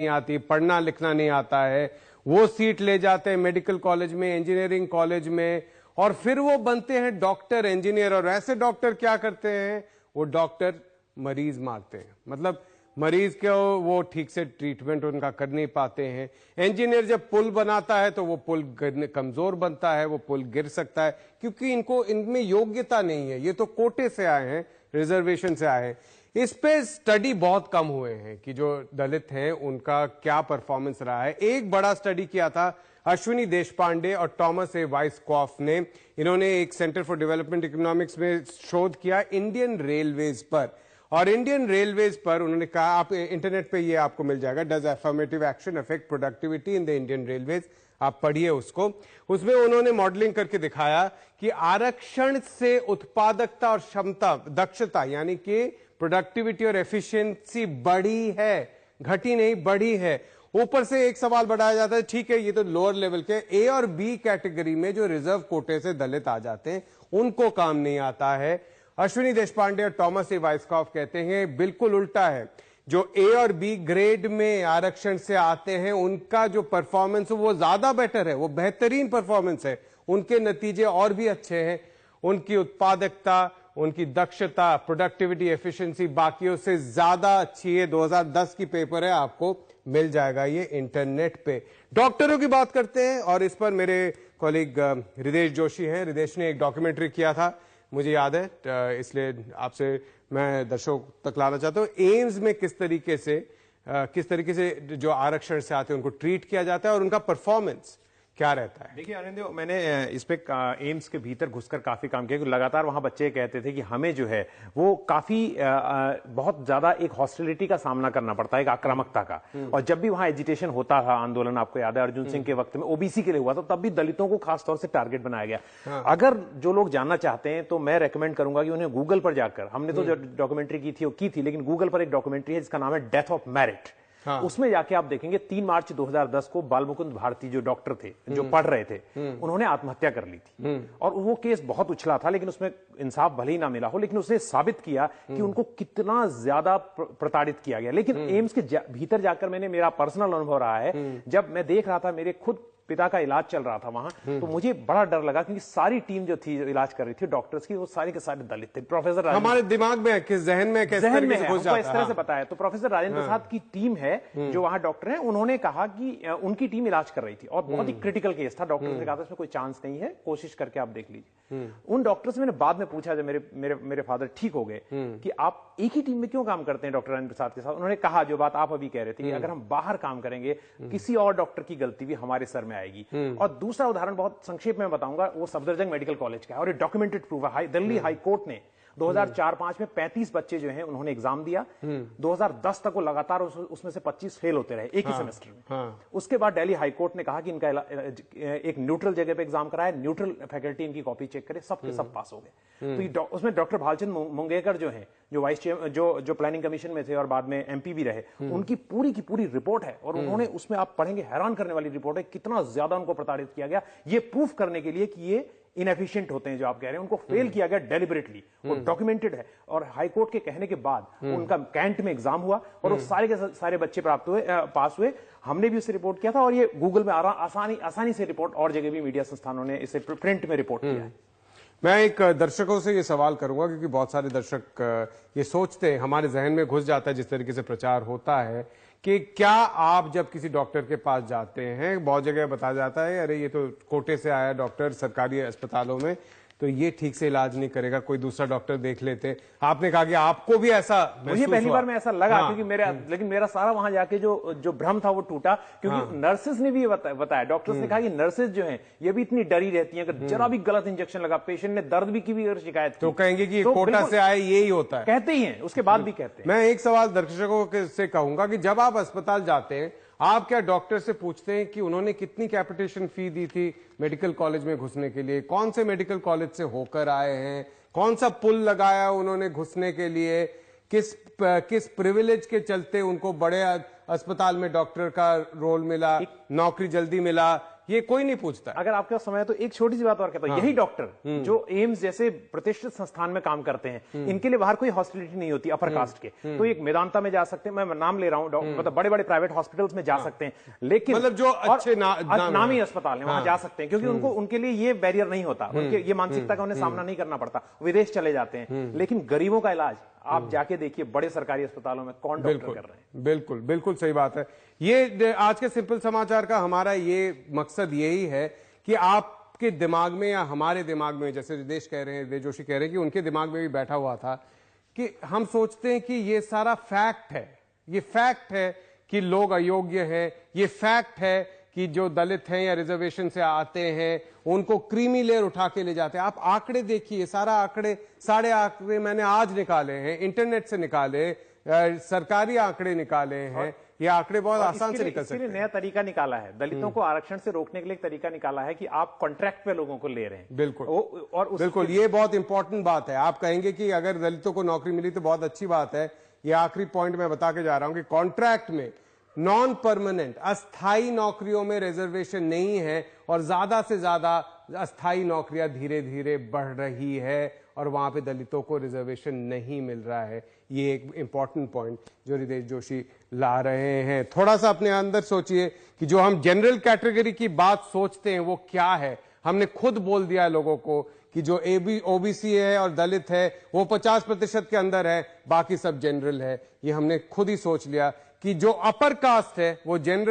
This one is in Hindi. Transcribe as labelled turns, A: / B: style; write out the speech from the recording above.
A: नहीं आती, पढ़ना लिखना नहीं आता है, वो सीट ले जाते हैं मेडिकल कॉलेज में, इंजीनियरिंग कॉलेज में, और फिर वो बनते हैं डॉक्टर, इंजीनियर। और ऐसे डॉक्टर क्या करते हैं, वो डॉक्टर मरीज मारते हैं, मतलब मरीज को वो ठीक से ट्रीटमेंट उनका कर नहीं पाते हैं। इंजीनियर जब पुल बनाता है तो वो पुल कमजोर बनता है, वो पुल गिर सकता है, क्योंकि इनमें योग्यता नहीं है। ये तो कोटे से आए हैं, रिजर्वेशन से आए हैं। इस पे स्टडी बहुत कम हुए हैं कि जो दलित हैं उनका क्या परफॉर्मेंस रहा है। एक बड़ा स्टडी किया था अश्विनी देशपांडे और टॉमस ए वाइसकॉफ ने। इन्होंने एक सेंटर फॉर डेवलपमेंट इकोनॉमिक्स में शोध किया इंडियन रेलवेज पर, और इंडियन रेलवेज पर उन्होंने कहा, आप इंटरनेट पे ये आपको मिल जाएगा, does affirmative action affect productivity in the Indian railways, आप पढ़िए उसको। उसमें उन्होंने मॉडलिंग करके दिखाया कि आरक्षण से उत्पादकता और क्षमता, दक्षता यानी कि प्रोडक्टिविटी और एफिशिएंसी बढ़ी है, घटी नहीं, बढ़ी है। ऊपर से एक सवाल बढ़ाया जाता है, ठीक है ये तो लोअर लेवल के, ए और बी कैटेगरी में जो रिजर्व कोटे से दलित आ जाते हैं उनको काम नहीं आता है। अश्विनी देशपांडे और टॉमस ए वाइसकॉफ कहते हैं बिल्कुल उल्टा है। जो ए और बी ग्रेड में आरक्षण से आते हैं उनका जो परफॉर्मेंस है वो ज्यादा बेटर है, वो बेहतरीन परफॉर्मेंस है, उनके नतीजे और भी अच्छे हैं, उनकी उत्पादकता, उनकी दक्षता, प्रोडक्टिविटी, एफिशिएंसी बाकियों से ज्यादा अच्छी है। 2010 की पेपर है, आपको मिल जाएगा ये इंटरनेट पे। डॉक्टरों की बात करते हैं, और इस पर मेरे कॉलीग हृदेश जोशी हैं। हृदेश ने एक डॉक्यूमेंट्री किया था, मुझे याद है, इसलिए आपसे मैं दर्शकों तक लाना चाहता हूं। एम्स में किस तरीके से जो आरक्षण से आते हैं उनको ट्रीट किया जाता है और उनका परफॉर्मेंस क्या रहता है।
B: देखिए आनंद, मैंने इस पे एम्स के भीतर घुसकर काफी काम किया, क्योंकि लगातार वहां बच्चे कहते थे कि हमें जो है वो काफी बहुत ज्यादा एक हॉस्टिलिटी का सामना करना पड़ता है, एक आक्रामकता का। और जब भी वहां एजिटेशन होता था, आंदोलन आपको याद है अर्जुन सिंह के वक्त में ओबीसी के लिए हुआ था, तब भी दलितों को खासतौर से टारगेट बनाया गया। हाँ। अगर जो लोग जानना चाहते हैं तो मैं रेकमेंड करूंगा कि उन्हें गूगल पर जाकर, हमने तो जो डॉक्यूमेंट्री की थी, लेकिन गूगल पर एक डॉक्यूमेंट्री है जिसका नाम है डेथ ऑफ मेरिट। हाँ। उसमें जाके आप देखेंगे 3 मार्च 2010 को बालमुकुंद भारती जो डॉक्टर थे, जो पढ़ रहे थे, उन्होंने आत्महत्या कर ली थी। और वो केस बहुत उछला था, लेकिन उसमें इंसाफ भले ही ना मिला हो, लेकिन उसने साबित किया कि उनको कितना ज्यादा प्रताड़ित किया गया। लेकिन एम्स के भीतर जाकर मेरा पर्सनल अनुभव रहा है, जब मैं देख रहा था, मेरे खुद पिता का इलाज चल रहा था वहां, तो मुझे बड़ा डर लगा, क्योंकि सारी टीम जो थी, जो इलाज कर रही थी डॉक्टर्स की, वो सारे के सारे दलित थे। प्रोफेसर
A: हमारे दिमाग में किस जहन में
B: इस तरह से पता है। तो प्रोफेसर राजेंद्र प्रसाद की टीम है जो वहां डॉक्टर है, उन्होंने कहा कि उनकी टीम इलाज कर रही थी और बहुत ही क्रिटिकल केस था। डॉक्टर ने कहा था इसमें कोई चांस नहीं है, कोशिश करके आप देख लीजिए। उन डॉक्टर से मैंने बाद में पूछा, जब मेरे फादर ठीक हो गए, कि आप एक ही टीम में क्यों काम करते हैं डॉक्टर राजेंद्र प्रसाद के साथ। उन्होंने कहा जो बात आप अभी कह रहे थे कि अगर हम बाहर काम करेंगे, किसी और डॉक्टर की गलती भी हमारे सर में आएगी। और दूसरा उदाहरण बहुत संक्षेप में बताऊंगा, वो सफदरजंग मेडिकल कॉलेज का है, और ये डॉक्यूमेंटेड प्रूफ है। दिल्ली हाई कोर्ट ने 2004-5 में 35 बच्चे जो हैं उन्होंने एग्जाम दिया। 2010 तक वो लगातार उसमें से 25 फेल होते रहे एक ही सेमेस्टर में। उसके बाद दिल्ली हाई कोर्ट ने कहा कि इनका एक न्यूट्रल जगह पे एग्जाम कराया, न्यूट्रल फैकल्टी इनकी कॉपी चेक करे, सबके सब पास हो गए। तो उसमें डॉक्टर भालचंद मुंगेकर जो है, जो वाइस चेयरमैन, जो प्लानिंग कमीशन में थे और बाद में एमपी भी रहे, उनकी पूरी की पूरी रिपोर्ट है। और उन्होंने उसमें, आप पढ़ेंगे, हैरान करने वाली रिपोर्ट है, कितना ज्यादा उनको प्रताड़ित किया गया, ये प्रूफ करने के लिए कि ये इनएफिशिएंट होते हैं जो आप कह रहे हैं, उनको फेल किया गया डेलिबरेटली, वो डॉक्यूमेंटेड है। और हाईकोर्ट के कहने के बाद उनका कैंट में एग्जाम हुआ और वो सारे के सारे बच्चे पास हुए। हमने भी उसे रिपोर्ट किया था, और ये गूगल में आसानी से रिपोर्ट, और जगह भी मीडिया संस्थानों ने इसे प्रिंट में रिपोर्ट किया है।
A: मैं एक दर्शकों से ये सवाल करूंगा, क्योंकि बहुत सारे दर्शक ये सोचते हैं, हमारे जहन में घुस जाता है जिस तरीके से प्रचार होता है, कि क्या आप जब किसी डॉक्टर के पास जाते हैं, बहुत जगह बताया जाता है अरे ये तो कोटे से आया डॉक्टर, सरकारी अस्पतालों में तो ये ठीक से इलाज नहीं करेगा, कोई दूसरा डॉक्टर देख लेते। आपने कहा कि आपको भी ऐसा,
B: मुझे पहली बार में ऐसा लगा। हाँ। क्योंकि लेकिन मेरा सारा वहां जाके जो भ्रम था वो टूटा, क्योंकि हाँ। नर्सेस ने भी बताया, डॉक्टर्स ने कहा कि नर्सेस जो हैं ये भी इतनी डरी रहती हैं, अगर जरा भी गलत इंजेक्शन लगा, पेशेंट ने दर्द भी की भी अगर शिकायत
A: तो कहेंगे कि तो कोटा से आए, यही होता है,
B: कहते ही हैं, उसके बाद भी कहते हैं।
A: मैं एक सवाल दर्शकों से कहूंगा कि जब आप अस्पताल जाते हैं, आप क्या डॉक्टर से पूछते हैं कि उन्होंने कितनी कैपिटेशन फी दी थी मेडिकल कॉलेज में घुसने के लिए, कौन से मेडिकल कॉलेज से होकर आए हैं, कौन सा पुल लगाया उन्होंने घुसने के लिए, किस प्रिविलेज के चलते उनको बड़े अस्पताल में डॉक्टर का रोल मिला, नौकरी जल्दी मिला, ये कोई नहीं पूछता।
B: अगर आपके पास समय है तो एक छोटी सी बात और कहता हूं, यही डॉक्टर जो एम्स जैसे प्रतिष्ठित संस्थान में काम करते हैं, इनके लिए बाहर कोई हॉस्पिटलिटी नहीं होती अपर कास्ट के, तो एक मेदांता में जा सकते हैं, मैं नाम ले रहा हूं, मतलब बड़े बड़े प्राइवेट हॉस्पिटल्स में जा सकते हैं, लेकिन
A: मतलब जो अच्छे
B: नामी अस्पताल है वहां जा सकते हैं, क्योंकि उनके लिए ये बैरियर नहीं होता, उनके ये मानसिकता का उन्हें सामना नहीं करना पड़ता, विदेश चले जाते हैं। लेकिन गरीबों का इलाज आप जाके देखिए बड़े सरकारी अस्पतालों में कौन डॉक्टर कर रहे हैं।
A: बिल्कुल बिल्कुल सही बात है। ये आज के सिंपल समाचार का हमारा ये मकसद यही है कि आपके दिमाग में या हमारे दिमाग में, जैसे रिदेश कह रहे हैं, रिदेश जोशी कह रहे हैं कि उनके दिमाग में भी बैठा हुआ था कि हम सोचते हैं कि ये सारा फैक्ट है, ये फैक्ट है कि लोग अयोग्य हैं, ये फैक्ट है कि जो दलित हैं या रिजर्वेशन से आते हैं उनको क्रीमी लेयर उठा के ले जाते हैं। आप आंकड़े देखिए, सारे आंकड़े मैंने आज निकाले हैं, इंटरनेट से निकाले, सरकारी आंकड़े निकाले हैं। ये आंकड़े बहुत आसान से निकल सकते हैं।
B: नया तरीका निकाला है, दलितों को आरक्षण से रोकने के लिए एक तरीका निकाला है कि आप कॉन्ट्रैक्ट पे लोगों को ले रहे हैं।
A: बिल्कुल,
B: और
A: बिल्कुल ये बहुत इंपॉर्टेंट बात है। आप कहेंगे कि अगर दलितों को नौकरी मिली तो बहुत अच्छी बात है। ये आखिरी पॉइंट मैं बता के जा रहा हूं कि कॉन्ट्रैक्ट में नॉन परमानेंट अस्थाई नौकरियों में रिजर्वेशन नहीं है और ज्यादा से ज्यादा अस्थाई नौकरियां धीरे धीरे बढ़ रही है और वहां पे दलितों को रिजर्वेशन नहीं मिल रहा है। ये एक इंपॉर्टेंट पॉइंट जो रिदेश जोशी ला रहे हैं। थोड़ा सा अपने अंदर सोचिए कि जो हम जनरल कैटेगरी की बात सोचते हैं वो क्या है। हमने खुद बोल दिया है लोगों को कि जो ओबीसी है और दलित है वो 50% के अंदर है, बाकी सब जनरल है। ये हमने खुद ही सोच लिया कि जो अपर कास्ट है वो जनरल